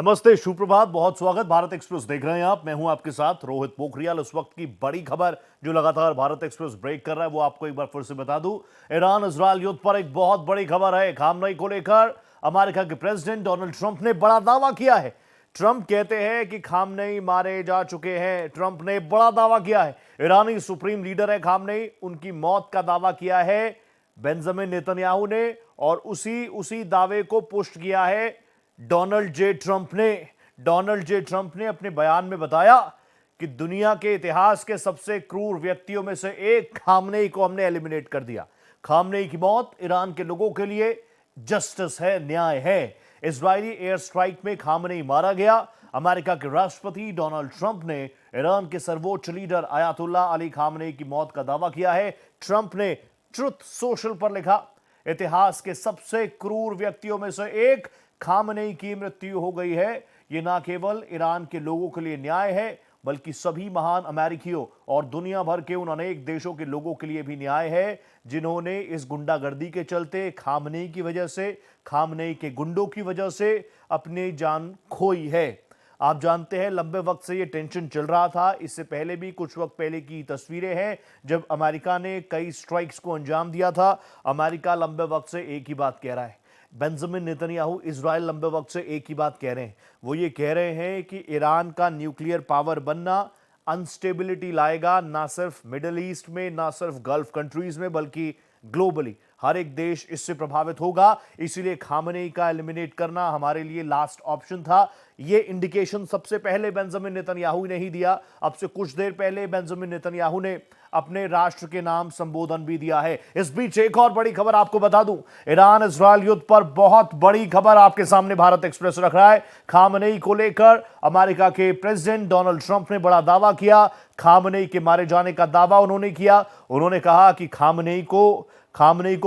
नमस्ते, सुप्रभात, बहुत स्वागत। भारत एक्सप्रेस देख रहे हैं आप। मैं हूं आपके साथ रोहित पोखरियाल। इस वक्त की बड़ी खबर जो लगातार भारत एक्सप्रेस ब्रेक कर रहा है वो आपको एक बार फिर से बता दूं। ईरान इजरायल युद्ध पर एक बहुत बड़ी खबर है। खामनेई को लेकर अमेरिका के प्रेसिडेंट डोनाल्ड ट्रंप ने बड़ा दावा किया है। ट्रंप कहते हैं कि खामनेई मारे जा चुके हैं। ट्रंप ने बड़ा दावा किया है। ईरानी सुप्रीम लीडर है खामनेई, उनकी मौत का दावा किया है बेंजामिन नेतन्याहू ने, और उसी दावे को पुष्ट किया है डोनाल्ड जे ट्रंप ने अपने बयान में बताया कि दुनिया के इतिहास के सबसे क्रूर व्यक्तियों में से एक खामनेई को हमने एलिमिनेट कर दिया। खामनेई की मौत ईरान के लोगों के लिए जस्टिस है, न्याय है। इजरायली एयर स्ट्राइक में खामनेई मारा गया। अमेरिका के राष्ट्रपति डोनाल्ड ट्रंप ने ईरान के सर्वोच्च लीडर अयातुल्ला अली खामनेई की मौत का दावा किया है। ट्रंप ने ट्रुथ सोशल पर लिखा, इतिहास के सबसे क्रूर व्यक्तियों में से एक खामनेई की मृत्यु हो गई है। यह न केवल ईरान के लोगों के लिए न्याय है बल्कि सभी महान अमेरिकियों और दुनिया भर के उन अनेक देशों के लोगों के लिए भी न्याय है जिन्होंने इस गुंडागर्दी के चलते, खामनेई की वजह से, खामनेई के गुंडों की वजह से अपनी जान खोई है। आप जानते हैं लंबे वक्त से ये टेंशन चल रहा था। इससे पहले भी कुछ वक्त पहले की तस्वीरें हैं जब अमेरिका ने कई स्ट्राइक्स को अंजाम दिया था। अमेरिका लंबे वक्त से एक ही बात कह रहा है। बेंजामिन नेतन्याहू इजराइल लंबे वक्त से एक ही बात कह रहे हैं। वो ये कह रहे हैं कि ईरान का न्यूक्लियर पावर बनना अनस्टेबिलिटी लाएगा, ना सिर्फ मिडिल ईस्ट में, ना सिर्फ गल्फ कंट्रीज में, बल्कि ग्लोबली हर एक देश इससे प्रभावित होगा। इसीलिए खामनेई का एलिमिनेट करना हमारे लिए लास्ट ऑप्शन था। यह इंडिकेशन सबसे पहले बेंजामिन नेतन्याहू ने ही दिया। अब से कुछ देर पहले बेंजामिन नेतन्याहू ने अपने राष्ट्र के नाम संबोधन भी दिया है। इस बीच एक और बड़ी खबर आपको बता दूं, ईरान इजरायल युद्ध पर बहुत बड़ी खबर आपके सामने भारत एक्सप्रेस रख रहा है। खामनेई को लेकर अमेरिका के प्रेसिडेंट डोनाल्ड ट्रंप ने बड़ा दावा किया। खामनेई के मारे जाने का दावा उन्होंने किया। उन्होंने कहा कि खामनेई को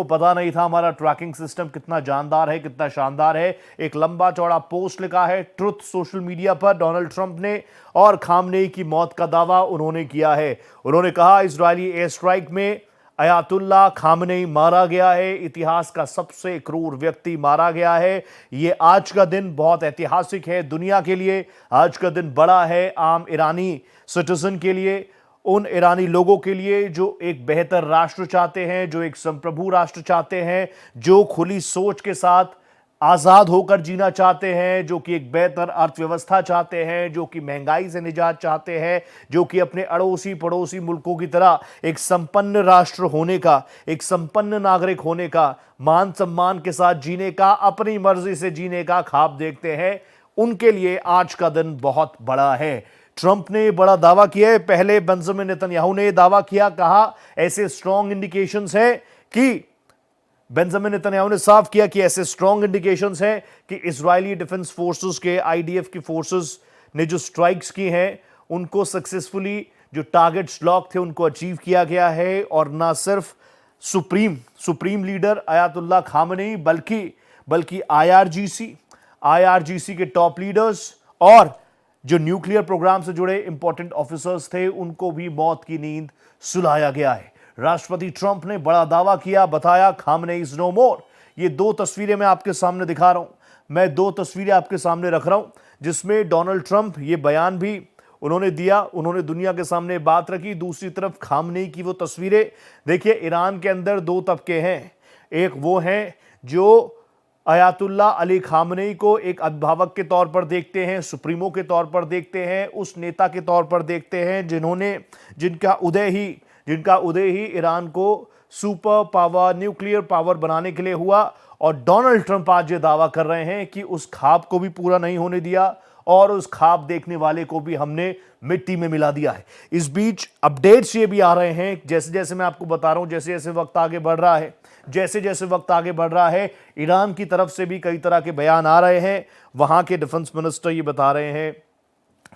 पता नहीं था हमारा ट्रैकिंग सिस्टम कितना जानदार है, कितना शानदार है। एक लंबा चौड़ा पोस्ट लिखा है ट्रुथ सोशल मीडिया पर डोनाल्ड ट्रंप ने, और खामनेई की मौत का दावा उन्होंने किया है। उन्होंने कहा इजरायली एयर स्ट्राइक में अयातुल्ला खामनेई मारा गया है, इतिहास का सबसे क्रूर व्यक्ति मारा गया है। यह आज का दिन बहुत ऐतिहासिक है दुनिया के लिए। आज का दिन बड़ा है आम ईरानी सिटीजन के लिए, उन ईरानी लोगों के लिए जो एक बेहतर राष्ट्र चाहते हैं, जो एक संप्रभु राष्ट्र चाहते हैं, जो खुली सोच के साथ आजाद होकर जीना चाहते हैं, जो कि एक बेहतर अर्थव्यवस्था चाहते हैं, जो कि महंगाई से निजात चाहते हैं, जो कि अपने अड़ोसी पड़ोसी मुल्कों की तरह एक संपन्न राष्ट्र होने का, एक संपन्न नागरिक होने का, मान सम्मान के साथ जीने का, अपनी मर्जी से जीने का ख्वाब देखते हैं। उनके लिए आज का दिन बहुत बड़ा है। ट्रंप ने बड़ा दावा किया है। पहले बेंजामिन नेतन्याहू ने दावा किया, कहा ऐसे स्ट्रॉन्ग इंडिकेशंस हैं कि बेंजामिन नेतन्याहू ने साफ किया कि ऐसे स्ट्रॉन्ग इंडिकेशंस हैं कि इजरायली डिफेंस फोर्सेस के, आईडीएफ की फोर्सेस ने जो स्ट्राइक्स की हैं उनको सक्सेसफुली, जो टारगेट्स लॉक थे उनको अचीव किया गया है। और ना सिर्फ सुप्रीम लीडर अयातुल्ला खामनेई बल्कि आईआरजीसी के टॉप लीडर्स और जो न्यूक्लियर प्रोग्राम से जुड़े इंपॉर्टेंट ऑफिसर्स थे उनको भी मौत की नींद सुलाया गया है। राष्ट्रपति ट्रंप ने बड़ा दावा किया, बताया खामनेई इज नो मोर। ये दो तस्वीरें मैं आपके सामने दिखा रहा हूं। मैं दो तस्वीरें आपके सामने रख रहा हूं जिसमें डोनाल्ड ट्रंप ये बयान भी उन्होंने दिया, उन्होंने दुनिया के सामने बात रखी। दूसरी तरफ खामनेई की वो तस्वीरें देखिए। ईरान के अंदर दो तबके हैं। एक वो हैं जो अयातुल्ला अली खामनेई को एक अभिभावक के तौर पर देखते हैं, सुप्रीमो के तौर पर देखते हैं, उस नेता के तौर पर देखते हैं जिनका उदय ही ईरान को सुपर पावर, न्यूक्लियर पावर बनाने के लिए हुआ। और डोनाल्ड ट्रंप आज ये दावा कर रहे हैं कि उस ख्वाब को भी पूरा नहीं होने दिया और उस ख्वाब देखने वाले को भी हमने मिट्टी में मिला दिया है। इस बीच अपडेट्स ये भी आ रहे हैं, जैसे जैसे मैं आपको बता रहा हूं, जैसे जैसे वक्त आगे बढ़ रहा है, ईरान की तरफ से भी कई तरह के बयान आ रहे हैं। वहां के डिफेंस मिनिस्टर ये बता रहे हैं,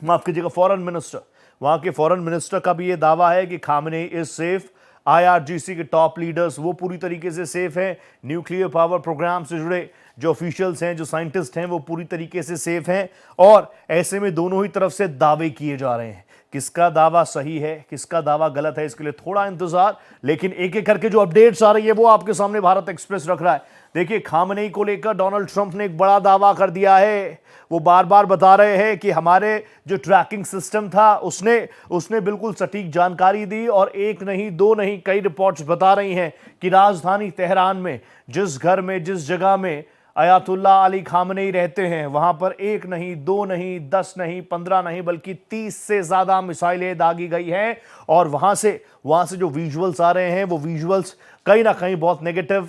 माफ कीजिएगा, वहां के फॉरेन मिनिस्टर का भी ये दावा है कि खामनेई इज सेफ। आईआरजीसी के टॉप लीडर्स वो पूरी तरीके से सेफ हैं। न्यूक्लियर पावर प्रोग्राम से जुड़े जो ऑफिशियल्स हैं, जो साइंटिस्ट हैं, वो पूरी तरीके से सेफ हैं। और ऐसे में दोनों ही तरफ से दावे किए जा रहे हैं किसका दावा सही है, किसका दावा गलत है, इसके लिए थोड़ा इंतजार। लेकिन एक एक करके जो अपडेट्स आ रही है वो आपके सामने भारत एक्सप्रेस रख रहा है। देखिए, खामनेई को लेकर डोनाल्ड ट्रंप ने एक बड़ा दावा कर दिया है। वो बार बार बता रहे हैं कि हमारे जो ट्रैकिंग सिस्टम था उसने बिल्कुल सटीक जानकारी दी, और एक नहीं दो नहीं कई रिपोर्ट्स बता रही हैं कि राजधानी तेहरान में जिस घर में, जिस जगह में अयातुल्ला अली खामनेई रहते हैं, वहां पर एक नहीं दो नहीं 10 नहीं 15 नहीं बल्कि 30 से ज्यादा मिसाइलें दागी गई हैं। और वहां से जो विजुअल्स आ रहे हैं वो विजुअल्स कहीं ना कहीं बहुत नेगेटिव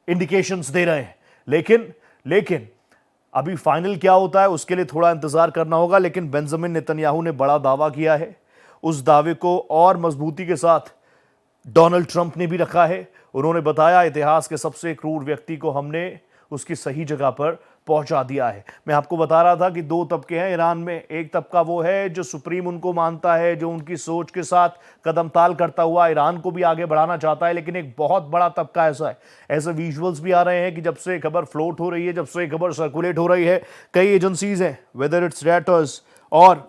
इंडिकेशंस दे रहे हैं। लेकिन अभी फाइनल क्या होता है उसके लिए थोड़ा इंतजार करना होगा। लेकिन बेंजामिन नेतन्याहू ने बड़ा दावा किया है, उस दावे को और मजबूती के साथ डोनाल्ड ट्रंप ने भी रखा है। उन्होंने बताया, इतिहास के सबसे क्रूर व्यक्ति को हमने उसकी सही जगह पर पहुंचा दिया है। मैं आपको बता रहा था कि दो तबके हैं ईरान में। एक तबका वो है जो सुप्रीम उनको मानता है, जो उनकी सोच के साथ कदम ताल करता हुआ ईरान को भी आगे बढ़ाना चाहता है। लेकिन एक बहुत बड़ा तबका ऐसा है, ऐसे विजुअल्स भी आ रहे हैं कि जब से खबर फ्लोट हो रही है, जब से खबर सर्कुलेट हो रही है, कई एजेंसीज हैं, वेदर इट्स रॉयटर्स और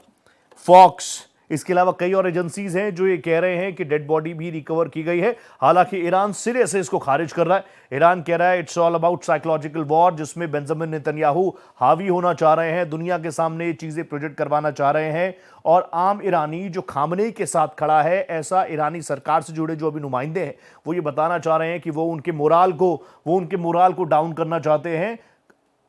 फॉक्स, इसके अलावा कई और एजेंसीज हैं जो ये कह रहे हैं कि डेड बॉडी भी रिकवर की गई है। हालांकि ईरान सिरे से इसको खारिज कर रहा है। ईरान कह रहा है it's all about psychological war, जिसमें बेंजामिन नेतन्याहू हावी होना चाह रहे हैं, दुनिया के सामने ये चीजें प्रोजेक्ट करवाना चाह रहे हैं। और आम ईरानी जो खामनेई के साथ खड़ा है, ऐसा ईरानी सरकार से जुड़े जो अभी नुमाइंदे हैं, वो ये बताना चाह रहे हैं कि वो उनके मोराल को डाउन करना चाहते हैं।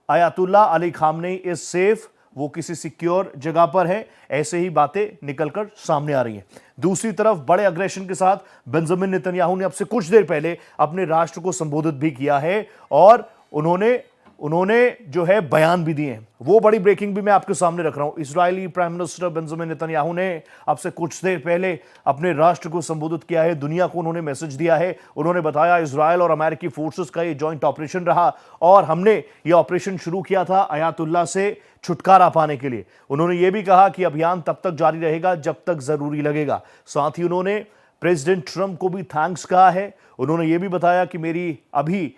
Ayatollah Ali Khamenei is safe, वो किसी सिक्योर जगह पर है, ऐसे ही बातें निकलकर सामने आ रही हैं। दूसरी तरफ बड़े अग्रेशन के साथ बेंजामिन नेतन्याहू ने अब से कुछ देर पहले अपने राष्ट्र को संबोधित भी किया है, और उन्होंने जो है बयान भी दिए हैं। वो बड़ी ब्रेकिंग भी मैं आपके सामने रख रहा हूं। Israeli prime minister Benjamin Netanyahu ने अब से कुछ देर पहले अपने राष्ट्र को संबोधित किया है, दुनिया को उन्होंने मैसेज दिया है। उन्होंने बताया, इजरायल और अमेरिकी फोर्सेस का ये जॉइंट ऑपरेशन रहा, और हमने ये ऑपरेशन शुरू किया था अयातुल्ला से छुटकारा पाने के लिए। उन्होंने ये भी कहा कि अभियान तब तक जारी रहेगा जब तक जरूरी लगेगा। साथ ही उन्होंने प्रेसिडेंट ट्रंप को भी थैंक्स कहा है। उन्होंने ये भी बताया कि मेरी अभी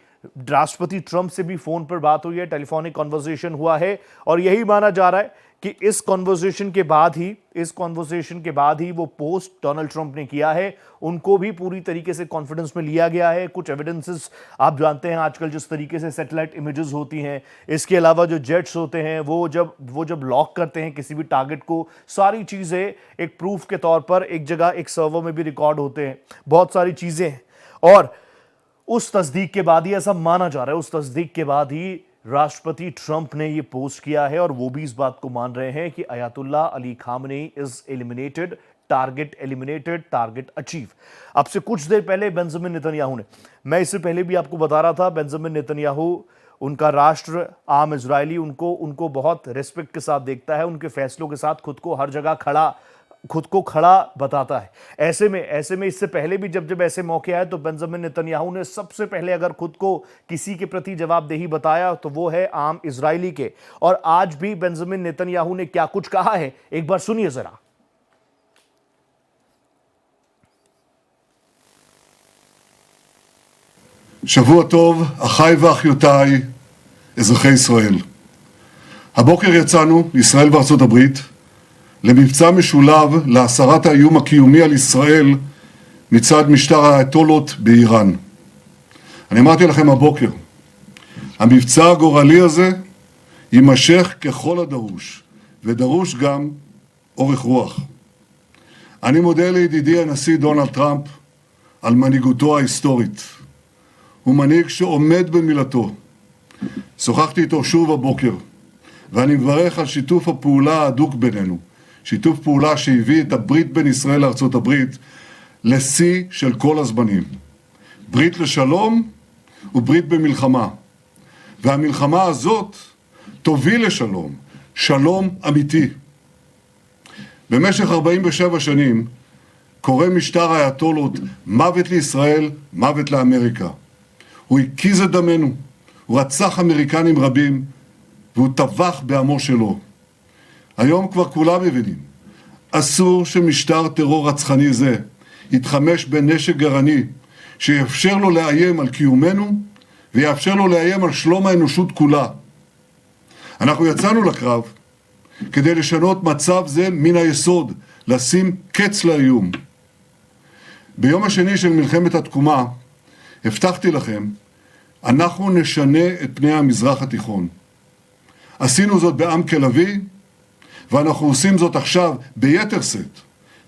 राष्ट्रपति ट्रंप से भी फोन पर बात हुई है, टेलीफोनिक कॉन्वर्सेशन हुआ है, और यही माना जा रहा है कि इस कॉन्वर्सेशन के बाद ही वो पोस्ट डोनाल्ड ट्रंप ने किया है, उनको भी पूरी तरीके से कॉन्फिडेंस में लिया गया है। कुछ एविडेंसेस आप जानते हैं आजकल जिस तरीके से सैटेलाइट इमेजेस होती हैं, इसके अलावा जो जेट्स होते हैं वो जब लॉक करते हैं किसी भी टारगेट को, सारी चीजें एक प्रूफ के तौर पर एक जगह एक सर्वर में भी रिकॉर्ड होते हैं, बहुत सारी चीजें हैं। और उस तस्दीक के बाद ही, ऐसा माना जा रहा है, उस तस्दीक के बाद ही राष्ट्रपति ट्रंप ने यह पोस्ट किया है, और वो भी इस बात को मान रहे हैं कि Ayatollah Ali Khamenei is eliminated, target achieve. अब से कुछ देर पहले बेंजामिन नेतन्याहू ने, मैं इससे पहले भी आपको बता रहा था, बेंजामिन नेतन्याहू, उनका राष्ट्र आम इजरायली उनको बहुत रिस्पेक्ट के साथ देखता है, उनके फैसलों के साथ खुद को हर जगह खड़ा बताता है। ऐसे में इससे पहले भी जब ऐसे मौके आए तो बेंजामिन नेतन्याहू ने सबसे पहले अगर खुद को किसी के प्रति जवाबदेही बताया तो वो है आम इजरायली के। और आज भी बेंजामिन नेतन्याहू ने क्या कुछ कहा है, एक बार सुनिए जरा। שבוע טוב, אחיי ואחיותיי, אזרחי ישראל. הבוקר יצאנו, ישראל וארצות הברית, למבצע משולב להסרת האיום הקיומי על ישראל מצד משטר האייתולות באיראן. אני אמרתי לכם הבוקר, המבצע הגורלי הזה יימשך ככל הדרוש, ודרוש גם אורך רוח. אני מודה לידידי הנשיא דונלד טראמפ על מנהיגותו ההיסטורית. הוא מנהיג שעומד במילתו. שוחחתי איתו שוב הבוקר, ואני מברך על שיתוף הפעולה ההדוק בינינו. שיתוף פעולה שהביא את הברית בין ישראל לארצות הברית לשיא של כל הזמנים. ברית לשלום וברית במלחמה. והמלחמה הזאת תוביל לשלום, שלום אמיתי. במשך 47 שנים קורא משטר האייתולות מוות לישראל, מוות לאמריקה. הוא הקיז את דמנו, הוא רצח אמריקנים רבים, והוא טבח בעמו שלו. היום כבר כולם מבינים, אסור שמשטר טרור רצחני זה יתחמש בנשק גרעני שיאפשר לו לאיים על קיומנו ויאפשר לו לאיים על שלום האנושות כולה. אנחנו יצאנו לקרב כדי לשנות מצב זה מן היסוד, לשים קץ לאיום. ביום השני של מלחמת התקומה הבטחתי לכם, אנחנו נשנה את פני המזרח התיכון. עשינו זאת בעם כלבי, ואנחנו עושים זאת עכשיו ביתר שאת,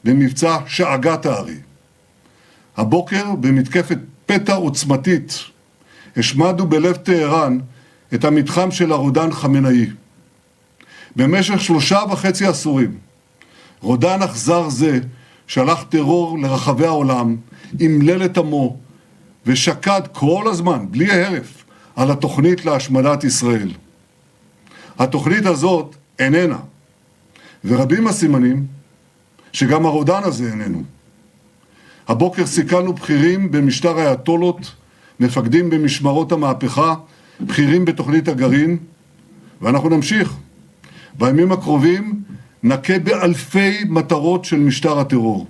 במבצע שאגת הארי. הבוקר במתקפת פתע עוצמתית השמדנו בלב טהרן את המתחם של הרודן חמינאי. במשך 3.5 עשורים, רודן אכזר זה שלח טרור לרחבי העולם, אמלל את עמו ושקד כל הזמן, בלי הרף, על התוכנית להשמדת ישראל. התוכנית הזאת איננה, ורבים הסימנים שגם הרודן הזה איננו. הבוקר סיכלנו בכירים במשטר האייתולות, מפקדים במשמרות המהפכה, בכירים בתוכנית הגרעין, ואנחנו נמשיך. בימים הקרובים נכה באלפי מטרות של משטר הטרור.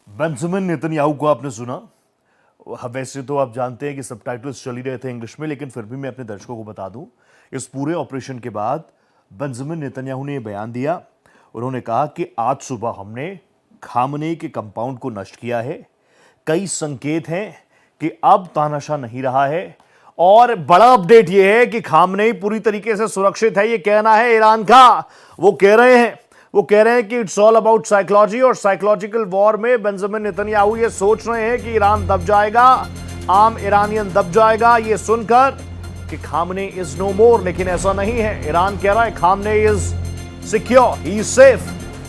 बेंजामिन नेतन्याहू को आपने सुना। वैसे तो आप जानते हैं कि सबटाइटल्स चल ही रहे थे इंग्लिश में, लेकिन फिर भी मैं अपने दर्शकों को बता दूं, इस पूरे ऑपरेशन के बाद बेंजामिन नेतन्याहू ने यह बयान दिया। उन्होंने कहा कि आज सुबह हमने खामनेई के कंपाउंड को नष्ट किया है। कई संकेत हैं कि अब तानाशाह नहीं रहा है, और बड़ा अपडेट यह है कि खामनेई पूरी तरीके से सुरक्षित है, यह कहना है ईरान का। वो कह रहे हैं कि इट्स ऑल अबाउट साइकोलॉजी, और साइकोलॉजिकल वॉर में बेंजामिन नेतन्याहू ये सोच रहे हैं कि ईरान दब जाएगा, आम ईरानियन दब जाएगा ये सुनकर कि खामनेई इज नो मोर। लेकिन ऐसा नहीं है। ईरान कह रहा है Khamenei is secure, he is safe,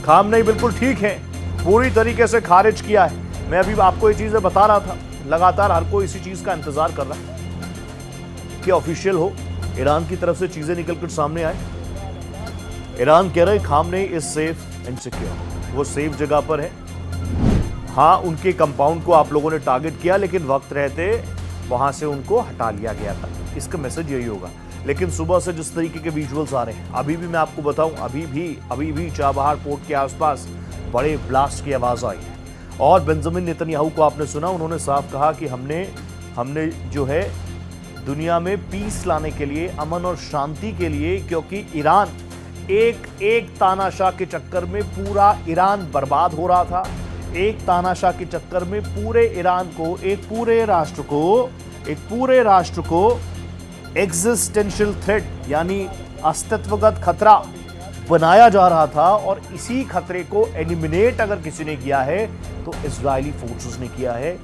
Khamenei बिल्कुल ठीक है, पूरी तरीके से खारिज किया है। मैं अभी आपको ये चीजें बता रहा था, लगातार हर कोई इसी चीज का इंतजार कर रहा है कि ऑफिशियल हो, ईरान की तरफ से चीजें निकलकर सामने आए। ईरान कह रहे Khamenei is safe and secure, वो सेफ जगह पर है। हाँ, उनके कंपाउंड को आप लोगों ने टारगेट किया, लेकिन वक्त रहते वहां से उनको हटा लिया गया था। इसका मैसेज यही होगा। लेकिन सुबह से जिस तरीके के विजुअल्स आ रहे हैं, अभी भी मैं आपको बताऊं, अभी भी चाबहार पोर्ट के आसपास बड़े ब्लास्ट की आवाज आई है। और बेंजामिन नेतन्याहू को आपने सुना, उन्होंने साफ कहा कि हमने जो है दुनिया में पीस लाने के लिए, अमन और शांति के लिए, क्योंकि ईरान एक तानाशाह के चक्कर में पूरा ईरान बर्बाद हो रहा था। एक तानाशाह के चक्कर में पूरे ईरान को, एक पूरे राष्ट्र को एग्जिस्टेंशियल थ्रेट यानी अस्तित्वगत खतरा बनाया जा रहा था। और इसी खतरे को एलिमिनेट अगर किसी ने किया है तो इजरायली फोर्सेस ने किया है,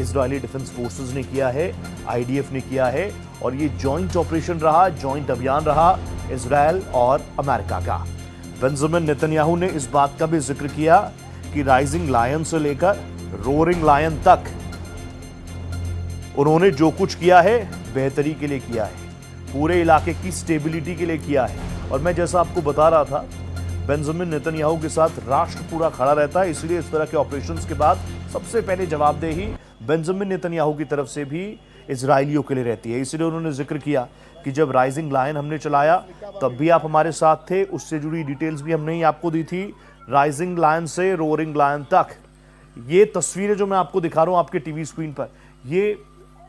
इजरायली डिफेंस फोर्सेस ने किया है, आईडीएफ ने किया है। और ये जॉइंट ऑपरेशन रहा, जॉइंट अभियान रहा इजरायल और अमेरिका का। बेंजामिन नेतन्याहू ने इस बात का भी जिक्र किया कि राइजिंग लायन से लेकर रोरिंग लायन तक उन्होंने जो कुछ किया है बेहतरी के लिए किया है, पूरे इलाके की स्टेबिलिटी के लिए किया है। और मैं जैसा आपको बता रहा था, बेंजामिन नेतन्याहू के साथ राष्ट्र पूरा खड़ा रहता है, इसलिए इस तरह के ऑपरेशंस के बाद सबसे पहले जवाबदेही बेंजामिन नेतन्याहू की तरफ से भी इजरायलियों के लिए रहती है। इसलिए उन्होंने जिक्र किया कि जब राइजिंग लायन हमने चलाया तब भी आप हमारे साथ थे, उससे जुड़ी डिटेल्स भी हमने ही आपको दी थी। राइजिंग लायन से रोरिंग लायन तक ये तस्वीरें जो मैं आपको दिखा रहा हूं आपके टीवी स्क्रीन पर, ये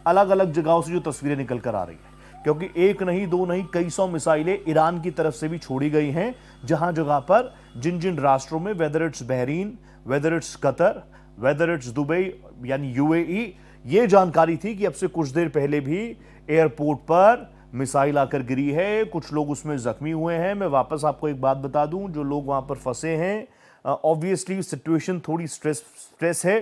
अलग अलग जगहों से जो तस्वीरें निकल कर आ रही है, क्योंकि एक नहीं, दो नहीं, कई सौ मिसाइलें ईरान की तरफ से भी छोड़ी गई हैं। जहां जगह पर जिन राष्ट्रों में, whether it's Bahrain, whether it's Qatar, whether it's Dubai यानी यूएई, ये जानकारी थी कि अब से कुछ देर पहले भी एयरपोर्ट पर मिसाइल आकर गिरी है, कुछ लोग उसमें जख्मी हुए हैं। मैं वापस आपको एक बात बता दूं, जो लोग वहां पर फंसे हैं, ऑब्वियसली सिचुएशन थोड़ी स्ट्रेस है,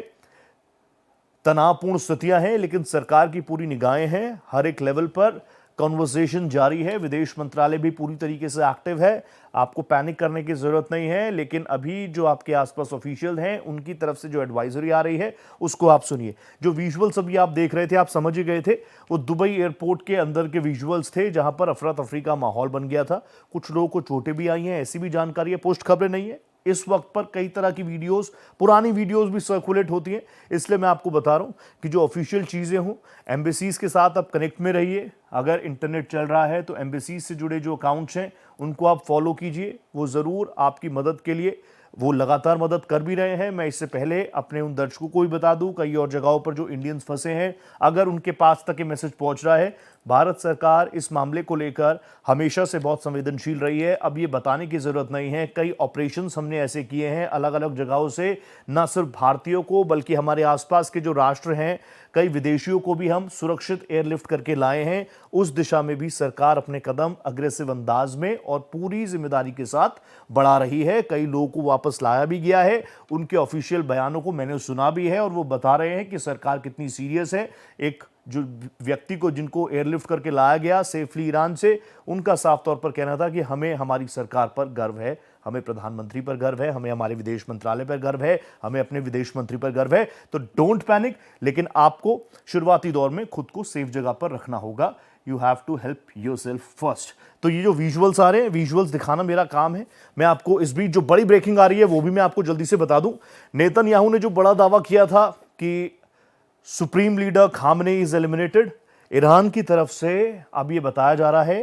तनावपूर्ण स्थितियां हैं, लेकिन सरकार की पूरी निगाहें हैं हर एक लेवल पर। कॉन्वर्सेशन जारी है, विदेश मंत्रालय भी पूरी तरीके से एक्टिव है, आपको पैनिक करने की जरूरत नहीं है। लेकिन अभी जो आपके आसपास ऑफिशियल हैं, उनकी तरफ से जो एडवाइजरी आ रही है उसको आप सुनिए। जो विजुअल्स अभी आप देख रहे थे, आप समझ ही गए थे, वो दुबई एयरपोर्ट के अंदर के विजुअल्स थे, जहां पर अफरा तफरी का माहौल बन गया था। कुछ लोगों को चोटें भी आई हैं, ऐसी भी जानकारी है, पोस्ट खबरें नहीं है। इस वक्त पर कई तरह की वीडियोस, पुरानी वीडियोस भी सर्कुलेट होती हैं, इसलिए मैं आपको बता रहा हूं कि जो ऑफिशियल चीजें हों, एम्बेसीज के साथ आप कनेक्ट में रहिए। अगर इंटरनेट चल रहा है तो एम्बेसीज से जुड़े जो अकाउंट्स हैं उनको आप फॉलो कीजिए, वो जरूर आपकी मदद के लिए, वो लगातार मदद कर भी रहे हैं। मैं इससे पहले अपने उन दर्शकों को भी बता दूं, कई और जगहों पर जो इंडियंस फंसे हैं, अगर उनके पास तक ये मैसेज पहुंच रहा है भारत सरकार इस मामले को लेकर हमेशा से बहुत संवेदनशील रही है। अब ये बताने की जरूरत नहीं है, कई ऑपरेशंस हमने ऐसे किए हैं अलग अलग जगहों से, न सिर्फ भारतीयों को बल्कि हमारे आसपास के जो राष्ट्र हैं, कई विदेशियों को भी हम सुरक्षित एयरलिफ्ट करके लाए हैं। उस दिशा में भी सरकार अपने कदम अग्रेसिव अंदाज में और पूरी जिम्मेदारी के साथ बढ़ा रही है। कई लोगों को वापस लाया भी गया है, उनके ऑफिशियल बयानों को मैंने सुना भी है और वो बता रहे हैं कि सरकार कितनी सीरियस है। एक जो व्यक्ति को जिनको एयरलिफ्ट करके लाया गया सेफली ईरान से, उनका साफ तौर पर कहना था कि हमें हमारी सरकार पर गर्व है, हमें प्रधानमंत्री पर गर्व है, हमें हमारे विदेश मंत्रालय पर गर्व है, हमें अपने विदेश मंत्री पर गर्व है। तो डोंट पैनिक, लेकिन आपको शुरुआती दौर में खुद को सेफ जगह पर रखना होगा। You have to help yourself first. तो ये जो विजुअल्स आ रहे हैं, विजुअल्स दिखाना मेरा काम है। मैं आपको इस बीच जो बड़ी ब्रेकिंग आ रही है वो भी मैं आपको जल्दी से बता दूं। नेतन्याहू ने जो बड़ा दावा किया था कि supreme leader Khamenei is eliminated, Iran की तरफ से अब यह बताया जा रहा है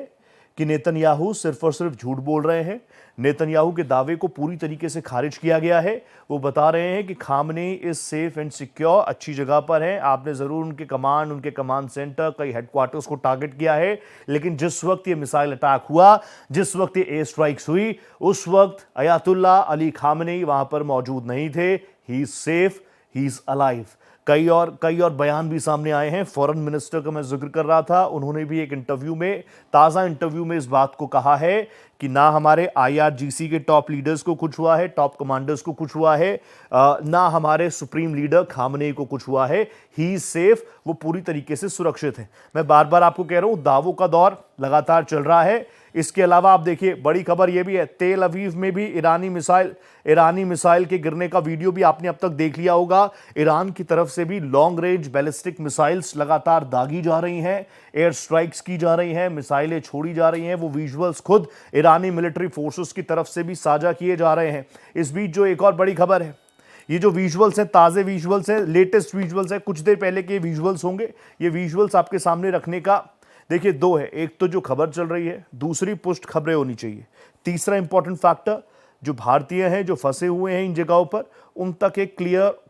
कि नेतन्याहू सिर्फ और सिर्फ झूठ बोल रहे हैं। नेतन्याहू के दावे को पूरी तरीके से खारिज किया गया है। वो बता रहे हैं कि Khamenei is safe and secure, अच्छी जगह पर है। आपने जरूर उनके कमांड सेंटर, कई हेडक्वार्टर्स को टारगेट किया है, लेकिन जिस वक्त ये मिसाइल अटैक हुआ, जिस वक्त ये एयर स्ट्राइक्स हुई, उस वक्त अयातुल्ला अली खामनेई वहां पर मौजूद नहीं थे। He is safe, he is alive. कई और बयान भी सामने आए हैं। फॉरेन मिनिस्टर का मैं जिक्र कर रहा था, उन्होंने भी एक इंटरव्यू में, ताज़ा इंटरव्यू में इस बात को कहा है कि ना हमारे IRGC के टॉप लीडर्स को कुछ हुआ है, टॉप कमांडर्स को कुछ हुआ है, ना हमारे सुप्रीम लीडर खामनेई को कुछ हुआ है। ही इज सेफ, वो पूरी तरीके से सुरक्षित है। मैं बार बार आपको कह रहा हूं, दावों का दौर लगातार चल रहा है। इसके अलावा आप देखिए, बड़ी खबर यह भी है, तेल अवीव में भी ईरानी मिसाइल के गिरने का वीडियो भी आपने अब तक देख लिया होगा। ईरान की तरफ से भी लॉन्ग रेंज बैलिस्टिक मिसाइल्स लगातार दागी जा रही हैं, एयर स्ट्राइक्स की जा रही हैं, मिसाइलें छोड़ी जा रही हैं। वो विजुअल्स खुद ईरानी मिलिट्री फोर्सेस की तरफ से भी साझा किए जा रहे हैं। इस बीच जो एक और बड़ी खबर है, ये जो विजुअल्स हैं, ताज़े विजुअल्स हैं, लेटेस्ट विजुअल्स हैं, कुछ देर पहले के विजुअल्स होंगे। ये विजुअल्स आपके सामने रखने का देखिए दो है, एक तो जो खबर चल रही है, दूसरी पुष्ट खबरें होनी चाहिए। तीसरा इंपॉर्टेंट फैक्टर, जो भारतीय हैं जो फंसे हुए हैं इन जगहों पर, उन तक एक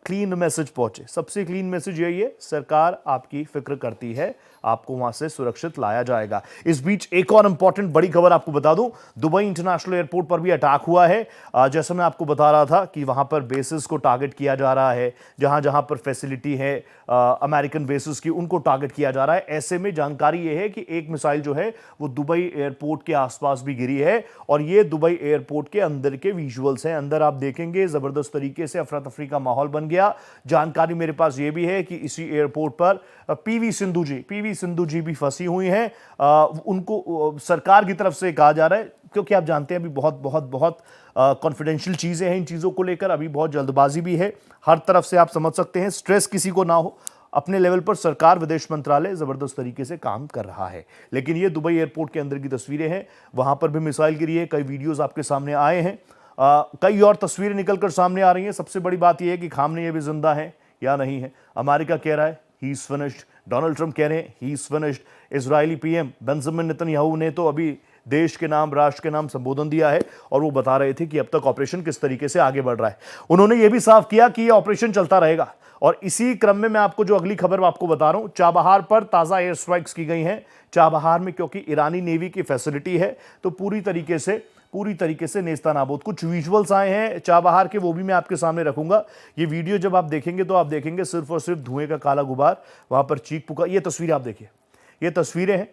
क्लीन मैसेज पहुंचे। सबसे क्लीन मैसेज यही है, सरकार आपकी फिक्र करती है, आपको वहां से सुरक्षित लाया जाएगा। इस बीच एक और इंपॉर्टेंट बड़ी खबर आपको बता दूं, दुबई इंटरनेशनल एयरपोर्ट पर भी अटैक हुआ है। जैसा मैं आपको बता रहा था कि वहां पर बेसिस को टारगेट किया जा रहा है, जहां जहां पर फैसिलिटी है अमेरिकन बेसिस की, उनको टारगेट किया जा रहा है। ऐसे में जानकारी यह है कि एक मिसाइल जो है वो दुबई एयरपोर्ट के आसपास भी गिरी है, और ये दुबई एयरपोर्ट के अंदर के विजुअल्स हैं। अंदर आप देखेंगे जबरदस्त तरीके से अफरा तफरी का माहौल बन गया। जानकारी मेरे पास ये भी है कि इसी एयरपोर्ट पर पीवी सिंधु जी भी फंसी हुई हैं। उनको सरकार की तरफ से कहा जा रहा है, क्योंकि आप जानते हैं अभी बहुत कॉन्फिडेंशियल चीजें हैं, इन चीजों को लेकर अभी बहुत जल्दबाजी भी है। हर तरफ से आप समझ सकते हैं, स्ट्रेस किसी को ना हो। अपने लेवल पर सरकार, विदेश मंत्रालय जबरदस्त तरीके से काम कर रहा है। लेकिन ये दुबई एयरपोर्ट के अंदर की तस्वीरें हैं, वहां पर भी मिसाइल गिरी है। कई वीडियोस आपके सामने आए हैं, कई और तस्वीरें निकलकर सामने आ रही हैं। सबसे बड़ी बात यह है कि खामनेई अभी जिंदा है या नहीं है। अमेरिका कह रहा है he is finished, Donald Trump कह रहे हैं he is finished. Israeli PM Benjamin Netanyahu ने तो अभी देश के नाम, राष्ट्र के नाम संबोधन दिया है, और वो बता रहे थे कि अब तक ऑपरेशन किस तरीके से आगे बढ़ रहा है। उन्होंने ये भी साफ किया कि ये ऑपरेशन चलता रहेगा। और इसी क्रम में मैं आपको जो अगली खबर आपको बता रहा हूं, चाबहार पर ताजा एयर स्ट्राइक्स की गई हैं। चाबहार में क्योंकि ईरानी नेवी की फैसिलिटी है, तो पूरी तरीके से नेस्तानाबूद। कुछ विजुअल्स आए हैं चाबहार के, वो भी मैं आपके सामने रखूंगा। ये वीडियो जब आप देखेंगे तो आप देखेंगे सिर्फ और सिर्फ धुएं का काला गुबार, वहां पर चीख पुकार। ये तस्वीरें आप देखिए, ये तस्वीरें हैं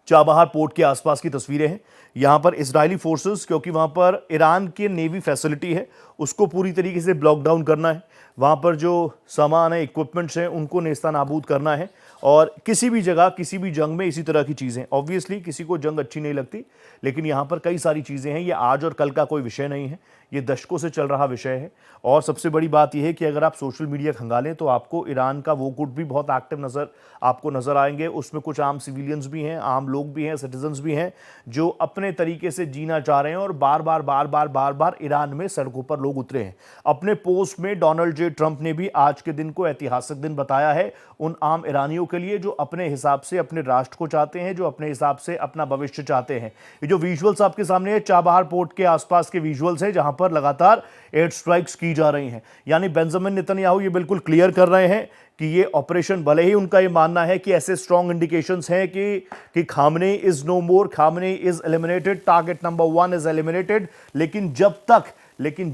चाबहार पोर्ट के आसपास की तस्वीरें हैं। यहां पर इजरायली फोर्सेस, क्योंकि वहां पर ईरान की नेवी फैसिलिटी है, उसको पूरी तरीके से ब्लॉक डाउन करना है। वहां पर जो सामान है, इक्विपमेंट्स हैं, उनको नेस्तानाबूद करना है। और किसी भी जगह, किसी भी जंग में इसी तरह की चीज़ें, ऑब्वियसली किसी को जंग अच्छी नहीं लगती, लेकिन यहाँ पर कई सारी चीज़ें हैं। ये आज और कल का कोई विषय नहीं है, ये दशकों से चल रहा विषय है। और सबसे बड़ी बात यह है कि अगर आप सोशल मीडिया खंगालें तो आपको ईरान का वो गुट भी बहुत एक्टिव आपको नज़र आएंगे। उसमें कुछ आम सिविलियंस भी हैं, आम लोग भी हैं, सिटीजन्स भी हैं, जो अपने तरीके से जीना चाह रहे हैं, और बार बार ईरान में सड़कों पर लोग लोग उतरे हैं। अपने पोस्ट में डोनाल्ड जे ट्रंप ने भी आज के दिन को ऐतिहासिक दिन बताया है उन आम ईरानियों के लिए जो अपने हिसाब से अपने राष्ट्र को चाहते हैं, जो अपने हिसाब से अपना भविष्य चाहते हैं। ये जो विजुअल्स आपके सामने है, चाबहार पोर्ट के आसपास के विजुअल्स हैं, जहां पर लगातार एयर स्ट्राइक्स की जा रही हैं। यानी बेंजामिन नेतन्याहू ये बिल्कुल क्लियर कर रहे हैं कि ये ऑपरेशन, भले ही उनका ये मानना है कि ऐसे स्ट्रॉन्ग इंडिकेशंस हैं कि Khamenei is no more, Khamenei is eliminated, target number 1 is eliminated, लेकिन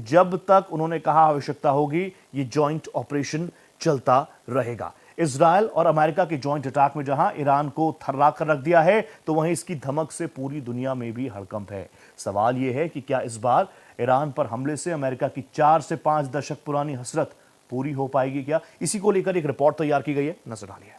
जब तक उन्होंने कहा आवश्यकता होगी, ये जॉइंट ऑपरेशन चलता रहेगा। इजराइल और अमेरिका के जॉइंट अटैक में जहां ईरान को थर्रा कर रख दिया है, तो वहीं इसकी धमक से पूरी दुनिया में भी हड़कंप है। सवाल यह है कि क्या इस बार ईरान पर हमले से अमेरिका की 4 से 5 दशक पुरानी हसरत पूरी हो पाएगी क्या? इसी को लेकर एक रिपोर्ट तैयार की गई है, नजर डालिए।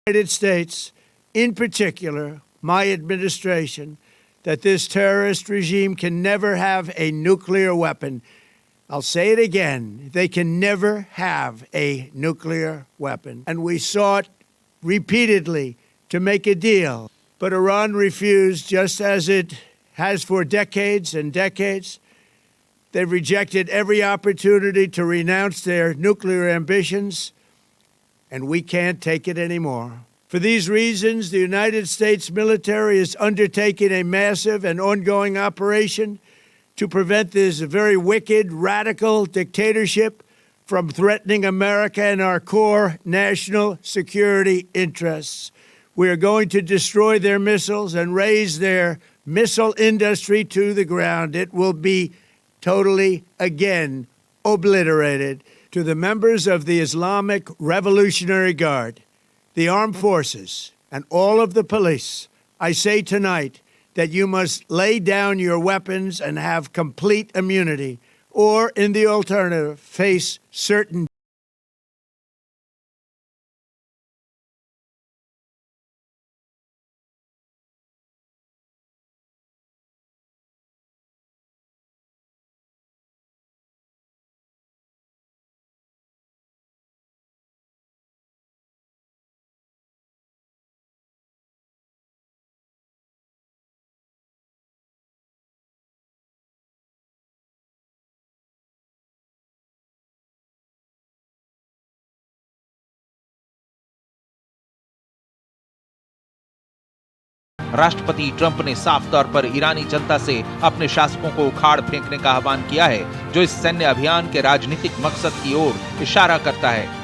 United States, in particular, my administration, that this terrorist regime can never have a nuclear weapon. I'll say it again. They can never have a nuclear weapon. And we sought repeatedly to make a deal, but Iran refused, just as it has for decades and decades. They've rejected every opportunity to renounce their nuclear ambitions, and we can't take it anymore. For these reasons, the United States military is undertaking a massive and ongoing operation to prevent this very wicked, radical dictatorship from threatening America and our core national security interests. We are going to destroy their missiles and raise their missile industry to the ground. It will be totally, again, obliterated. To the members of the Islamic Revolutionary Guard, the armed forces, and all of the police, I say tonight that you must lay down your weapons and have complete immunity, or in the alternative, face certain राष्ट्रपति Trump ने साफ तौर पर ईरानी जनता से अपने शासकों को उखाड़ फेंकने का आह्वान किया है, जो इस सैन्य अभियान के राजनीतिक मकसद की ओर इशारा करता है।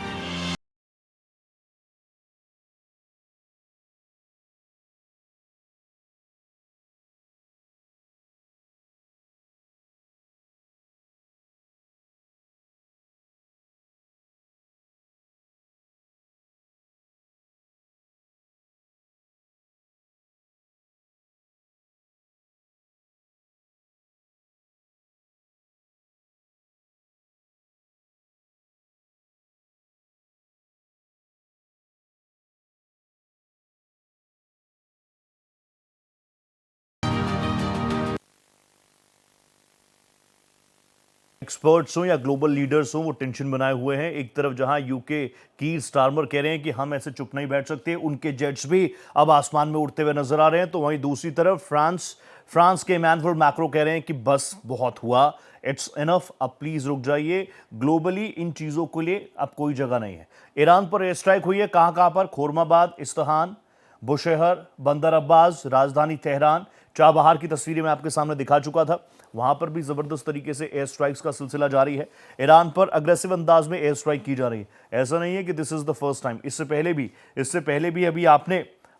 एक्सपर्ट्स हों या ग्लोबल लीडर्स हों, वो टेंशन बनाए हुए हैं। एक तरफ जहां यूके कीर स्टारमर कह रहे हैं कि हम ऐसे चुप नहीं बैठ सकते, उनके जेट्स भी अब आसमान में उड़ते हुए नजर आ रहे हैं, तो वहीं दूसरी तरफ फ्रांस के इमैनुअल मैक्रों कह रहे हैं कि बस बहुत हुआ, इट्स इनफ, अब प्लीज रुक जाइए। ग्लोबली इन चीजों के लिए अब कोई जगह नहीं है। ईरान पर एयर स्ट्राइक हुई है, कहां कहां पर? खोरमाबाद, इस्फहान, बुशहर, बंदर अब्बास, राजधानी तेहरान, चाबहार की तस्वीरें मैं आपके सामने दिखा चुका था, वहां पर भी जबरदस्त तरीके से एयर स्ट्राइक्स का सिलसिला जारी है। ईरान पर अग्रेसिव अंदाज में एयर स्ट्राइक की जा रही है। ऐसा नहीं है कि this is the first time, इससे पहले भी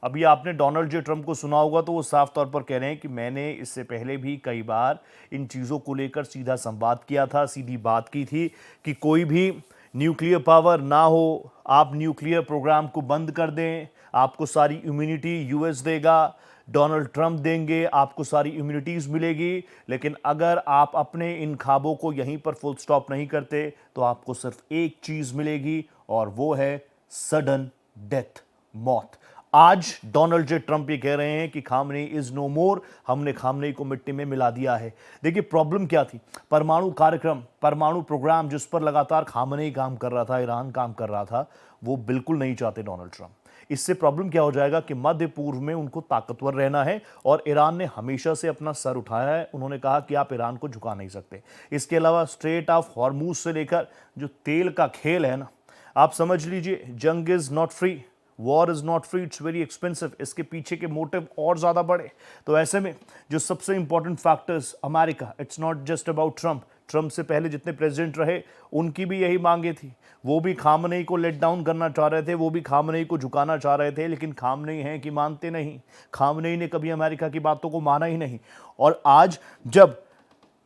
अभी आपने डोनाल्ड जे ट्रंप को सुना होगा, तो वो साफ तौर पर कह रहे हैं कि मैंने इससे पहले भी कई बार इन चीज़ों को लेकर सीधा संवाद किया था, सीधी बात की थी कि कोई भी न्यूक्लियर पावर ना हो, आप न्यूक्लियर प्रोग्राम को बंद कर दें, आपको सारी इम्यूनिटी यूएस देगा, डोनाल्ड ट्रंप देंगे, आपको सारी इम्यूनिटीज़ मिलेगी, लेकिन अगर आप अपने इन ख्वाबों को यहीं पर फुल स्टॉप नहीं करते तो आपको सिर्फ एक चीज़ मिलेगी, और वो है सडन डेथ, मौत। आज डोनाल्ड जे ट्रंप ये कह रहे हैं कि खामनेई इज नो मोर, हमने खामनेई को मिट्टी में मिला दिया है। देखिए प्रॉब्लम क्या थी, परमाणु कार्यक्रम, परमाणु प्रोग्राम जिस पर लगातार खामनेई काम कर रहा था, ईरान काम कर रहा था, वो बिल्कुल नहीं चाहते डोनाल्ड ट्रंप। इससे प्रॉब्लम क्या हो जाएगा कि मध्य पूर्व में उनको ताकतवर रहना है, और ईरान ने हमेशा से अपना सर उठाया है। उन्होंने कहा कि आप ईरान को झुका नहीं सकते। इसके अलावा स्ट्रेट ऑफ हॉर्मूज से लेकर जो तेल का खेल है ना, आप समझ लीजिए, जंग is not free, war is not free, it's very expensive. इसके पीछे के मोटिव और ज़्यादा बड़े। तो ऐसे में जो सबसे important factors, America, it's not just about Trump से पहले जितने प्रेसिडेंट रहे उनकी भी यही मांगे थी। वो भी खामनेई को लेट डाउन करना चाह रहे थे, वो भी खामनेई को झुकाना चाह रहे थे, लेकिन खामनेई हैं कि मानते नहीं। खामनेई ने कभी अमेरिका की बातों को माना ही नहीं। और आज जब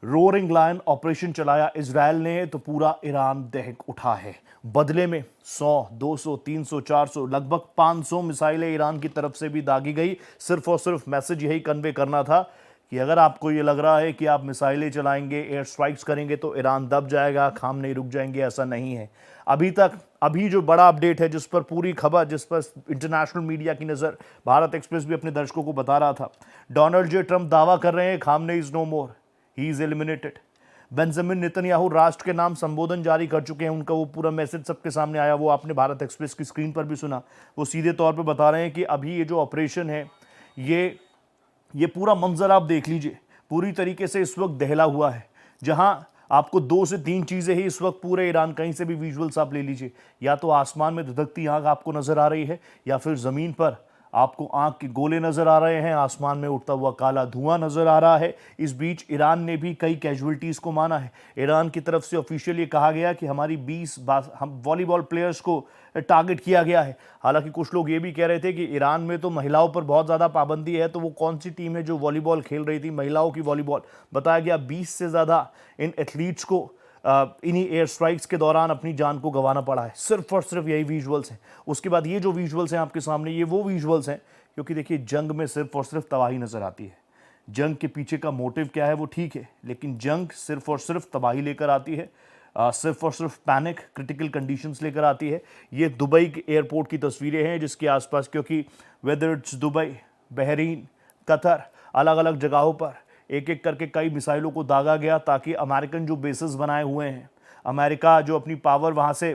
रोरिंग लायन ऑपरेशन चलाया इजराइल ने, तो पूरा ईरान दहक उठा है। बदले में 100, 200, 300, 400, लगभग 500 मिसाइलें ईरान की तरफ से भी दागी गई। सिर्फ और सिर्फ मैसेज यही कन्वे करना था कि अगर आपको ये लग रहा है कि आप मिसाइलें चलाएंगे, एयर स्ट्राइक्स करेंगे तो ईरान दब जाएगा, खामनेई रुक जाएंगे, ऐसा नहीं है। अभी जो बड़ा अपडेट है, जिस पर पूरी खबर, जिस पर इंटरनेशनल मीडिया की नज़र, भारत एक्सप्रेस भी अपने दर्शकों को बता रहा था, डोनाल्ड जे ट्रंप दावा कर रहे हैं Khamenei is no more, he is eliminated. Benjamin Netanyahu राष्ट्र के नाम संबोधन जारी कर चुके हैं। उनका वो पूरा मैसेज सबके सामने आया, वो आपने भारत एक्सप्रेस की स्क्रीन पर भी सुना। वो सीधे तौर पे बता रहे हैं कि अभी ये जो ऑपरेशन है, ये पूरा मंजर आप देख लीजिए, पूरी तरीके से इस वक्त दहला हुआ है। जहां आपको 2 से 3 चीज़ें ही इस वक्त पूरे ईरान, कहीं से भी विजुअल्स आप ले लीजिए, या तो आसमान में धधकती आग आपको नज़र आ रही है, या फिर ज़मीन पर आपको आग के गोले नजर आ रहे हैं, आसमान में उड़ता हुआ काला धुआं नजर आ रहा है। इस बीच ईरान ने भी कई कैजुअलिटीज को माना है। ईरान की तरफ से ऑफिशियली कहा गया कि हमारी 20 वॉलीबॉल प्लेयर्स को टारगेट किया गया है। हालांकि कुछ लोग ये भी कह रहे थे कि ईरान में तो महिलाओं पर बहुत ज़्यादा पाबंदी है, तो वो कौन सी टीम है जो वॉलीबॉल खेल रही थी, महिलाओं की वॉलीबॉल। बताया गया 20 से ज़्यादा इन एथलीट्स को इन्हीं एयर स्ट्राइक्स के दौरान अपनी जान को गंवाना पड़ा है। सिर्फ और सिर्फ यही विजुअल्स हैं। उसके बाद ये जो विजुअल्स हैं आपके सामने, ये वो विजुअल्स हैं, क्योंकि देखिए जंग में सिर्फ और सिर्फ तबाही नज़र आती है। जंग के पीछे का मोटिव क्या है वो ठीक है, लेकिन जंग सिर्फ और सिर्फ तबाही लेकर आती है, सिर्फ और सिर्फ पैनिक, क्रिटिकल कंडीशंस लेकर आती है। ये दुबई के एयरपोर्ट की तस्वीरें हैं, जिसके आसपास, क्योंकि whether it's Dubai, Bahrain, Qatar, अलग अलग जगहों पर एक एक करके कई मिसाइलों को दागा गया, ताकि अमेरिकन जो बेसेस बनाए हुए हैं, अमेरिका जो अपनी पावर वहाँ से,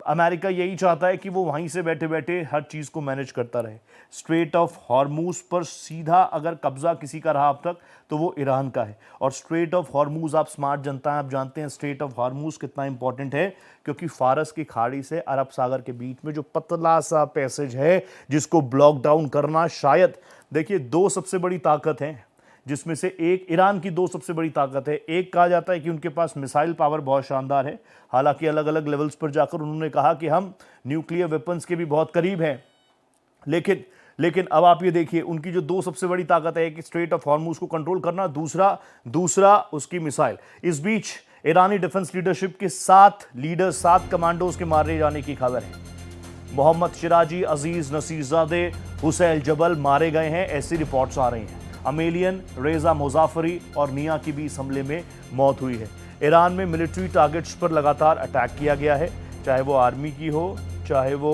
अमेरिका यही चाहता है कि वो वहीं से बैठे बैठे हर चीज़ को मैनेज करता रहे। स्ट्रेट ऑफ हॉर्मूज पर सीधा अगर कब्जा किसी का रहा अब तक, तो वो ईरान का है। और स्ट्रेट ऑफ हॉर्मूज, आप स्मार्ट जनता हैं, आप जानते हैं स्ट्रेट ऑफ हॉर्मूज कितना इंपॉर्टेंट है, क्योंकि फारस की खाड़ी से अरब सागर के बीच में जो पतला सा पैसेज है, जिसको ब्लॉक डाउन करना, शायद देखिए 2 सबसे बड़ी ताकत हैं, जिसमें से एक ईरान की 2 सबसे बड़ी ताकत है। एक कहा जाता है कि उनके पास मिसाइल पावर बहुत शानदार है, हालांकि अलग अलग लेवल्स पर जाकर उन्होंने कहा कि हम न्यूक्लियर वेपन्स के भी बहुत करीब हैं, लेकिन अब आप ये देखिए, उनकी जो 2 सबसे बड़ी ताकत है, कि स्ट्रेट ऑफ हॉर्मूज को कंट्रोल करना, दूसरा उसकी मिसाइल। इस बीच ईरानी डिफेंस लीडरशिप के 7 लीडर, 7 कमांडोज के मारे जाने की खबर है। मोहम्मद शिराजी, अजीज नसीरजादे, हुसैन जबल मारे गए हैं, ऐसी रिपोर्ट्स आ रही हैं। अमेलियन, रेजा मुजाफरी और निया की भी इस हमले में मौत हुई है। ईरान में मिलिट्री टारगेट्स पर लगातार अटैक किया गया है, चाहे वो आर्मी की हो, चाहे वो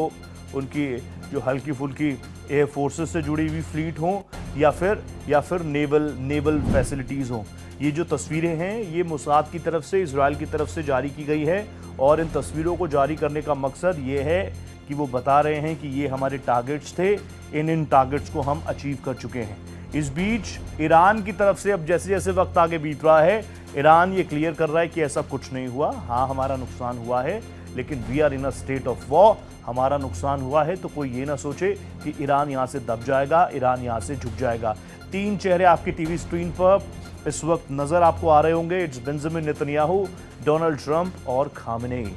उनकी जो हल्की फुल्की एयर फोर्सेस से जुड़ी हुई फ्लीट हो, या फिर नेवल फैसिलिटीज़ हों। ये जो तस्वीरें हैं, ये मोसाद की तरफ से, इजराइल की तरफ से जारी की गई है, और इन तस्वीरों को जारी करने का मकसद ये है कि वो बता रहे हैं कि ये हमारे टारगेट्स थे, इन टारगेट्स को हम अचीव कर चुके हैं। इस बीच ईरान की तरफ से अब जैसे जैसे वक्त आगे बीत रहा है, ईरान ये क्लियर कर रहा है कि ऐसा कुछ नहीं हुआ। हाँ, हमारा नुकसान हुआ है, लेकिन we are in a state of war. हमारा नुकसान हुआ है तो कोई ये ना सोचे कि ईरान यहाँ से दब जाएगा, ईरान यहाँ से झुक जाएगा। तीन चेहरे आपकी टीवी स्क्रीन पर इस वक्त नजर आपको आ रहे होंगे। It's Benjamin Netanyahu, Donald Trump और खामेनेई।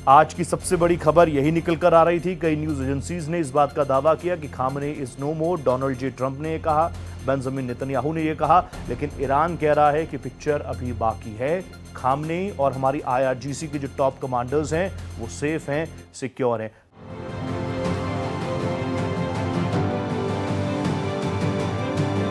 आज की सबसे बड़ी खबर यही निकल कर आ रही थी। कई न्यूज एजेंसीज ने इस बात का दावा किया कि Khamenei is no more. Donald J Trump ने यह कहा, बेंजामिन नेतन्याहू ने यह कहा, लेकिन ईरान कह रहा है कि पिक्चर अभी बाकी है। खामेनेई और हमारी IRGC के जो टॉप कमांडर्स हैं वो सेफ हैं, सिक्योर हैं।